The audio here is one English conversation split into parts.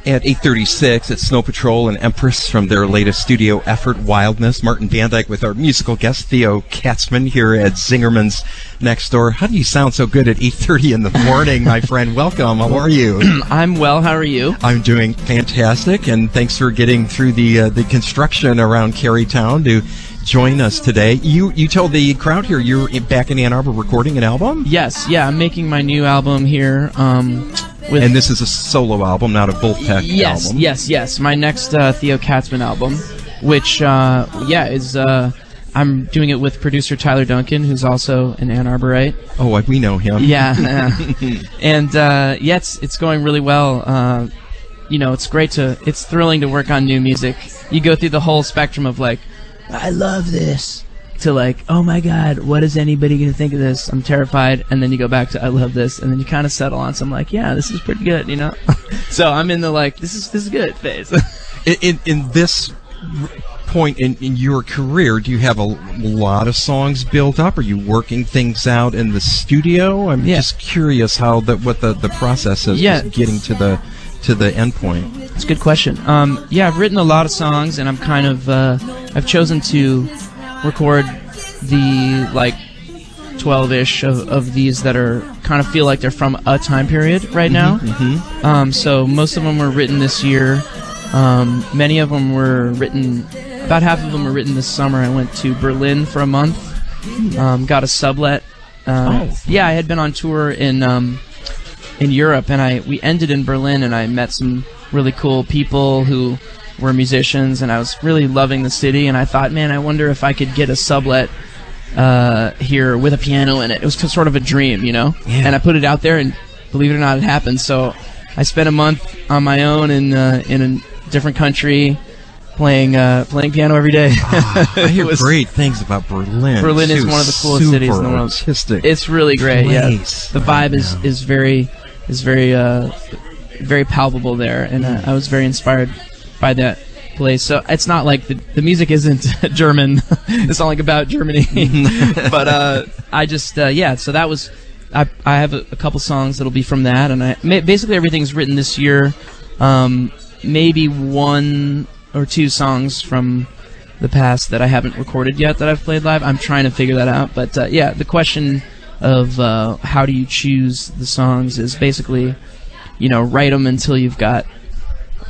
At 8:36, it's Snow Patrol and Empress from their latest studio effort, Wildness. Martin Bandyke with our musical guest, Theo Katzman, here at Zingerman's next door. How do you sound so good at 8:30 in the morning, my friend? Welcome. How are you? I'm well. How are you? I'm doing fantastic, and thanks for getting through the construction around Carytown to join us today. You told the crowd here you're back in Ann Arbor recording an album? Yes. Yeah, I'm making my new album here. And this is a solo album, not a Wolfpack album. Yes. My next Theo Katzman album, which, is... I'm doing it with producer Tyler Duncan, who's also an Ann Arborite. Oh, we know him. Yeah. And, it's going really well. It's great it's thrilling to work on new music. You go through the whole spectrum of, like, I love this, to like, oh my god, what is anybody going to think of this? I'm terrified. And then you go back to I love this, and then you kind of settle on some like, yeah, this is pretty good, you know? So I'm in the like, this is good phase. in this point in your career, do you have a lot of songs built up? Are you working things out in the studio? I'm just curious what the process is getting to the end point. It's a good question. I've written a lot of songs, and I'm kind of I've chosen to record the like 12-ish of these that are kind of feel like they're from a time period right now. So most of them were written this year. Many of them were written. About half of them were written this summer. I went to Berlin for a month. Got a sublet. I had been on tour in Europe, and we ended in Berlin, and I met some really cool people who were musicians, and I was really loving the city, and I thought, man, I wonder if I could get a sublet here with a piano in it. It was sort of a dream, you know? Yeah. And I put it out there, and believe it or not, it happened. So I spent a month on my own in a different country playing piano every day. I hear great things about Berlin. Berlin is one of the coolest cities in the world. Artistic. It's really great. Place. Yeah, the vibe is very palpable there, and I was very inspired by that place. So it's not like the music isn't German. It's not like about Germany. But I just so that was I have a couple songs that'll be from that, and basically everything's written this year. Maybe one or two songs from the past that I haven't recorded yet that I've played live. I'm trying to figure that out. But the question of how do you choose the songs is basically, write them until you've got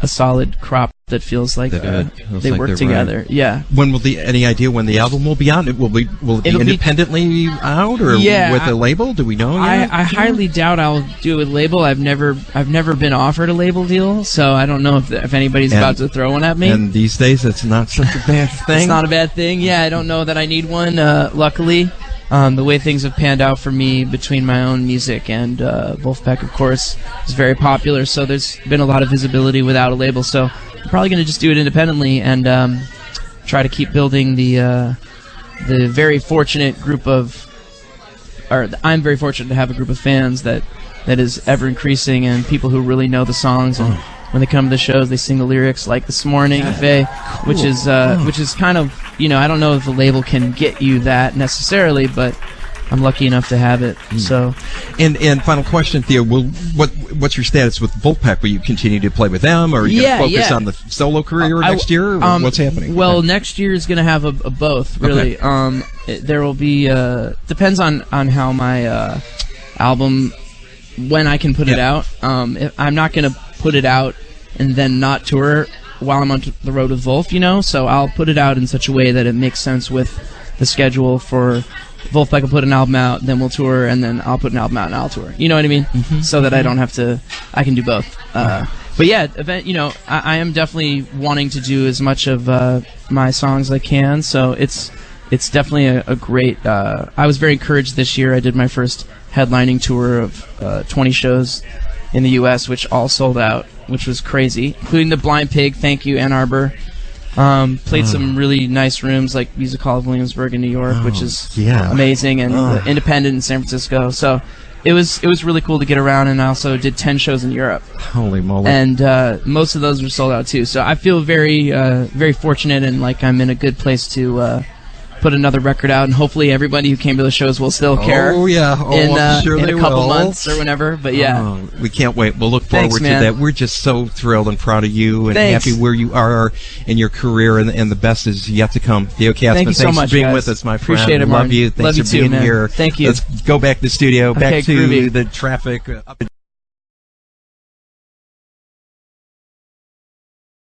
a solid crop that feels like they work together. Right. Yeah. When will any idea when the album will be out? Will it be independently out or with a label? Do we know yet? I highly doubt I'll do it with label. I've never been offered a label deal, so I don't know if anybody's about to throw one at me. And these days, it's not such a bad thing. It's not a bad thing. Yeah, I don't know that I need one. Luckily. The way things have panned out for me between my own music and Wolfpack, of course, is very popular, so there's been a lot of visibility without a label. So I'm probably going to just do it independently and try to keep building the very fortunate group I'm very fortunate to have a group of fans that is ever increasing, and people who really know the songs, and when they come to the shows, they sing the lyrics. Like this morning, Faye, cool. which is kind of, I don't know if the label can get you that necessarily, but I'm lucky enough to have it. So, and final question, Theo, what's your status with Wolfpack? Will you continue to play with them, or are you going to focus on the solo career next year? Or what's happening? Well, next year is going to have a both, really. Okay. There will be depends on how my album, when I can put it out. I'm not going to put it out and then not tour while I'm on the road with Wolf, so I'll put it out in such a way that it makes sense with the schedule for Wolfpack. Will put an album out, then we'll tour, and then I'll put an album out and I'll tour. You know what I mean? So that I don't have to, I can do both. But yeah, I am definitely wanting to do as much of my songs as I can, so it's definitely a great, I was very encouraged this year. I did my first headlining tour of 20 shows in the U.S., which all sold out, which was crazy, including the Blind Pig. Thank you, Ann Arbor. Played some really nice rooms like Music Hall of Williamsburg in New York, which is amazing, and the Independent in San Francisco. So it was really cool to get around, and I also did 10 shows in Europe. Holy moly! And most of those were sold out too. So I feel very very fortunate, and like I'm in a good place to put another record out, and hopefully everybody who came to the shows will still care. Oh yeah, I'm sure in they a couple will. months or whenever. But yeah, we can't wait. We'll look forward Thanks, to man. that. We're just so thrilled and proud of you, and Thanks. happy where you are in your career, and the best is yet to come. Theo Katzman, Thank you so thanks much, for being guys. with us, my friend. Appreciate it, Love Martin. you. Thanks Love you for too, being man. here. Thank you. Let's go back to the studio, back Okay, to groovy. the traffic.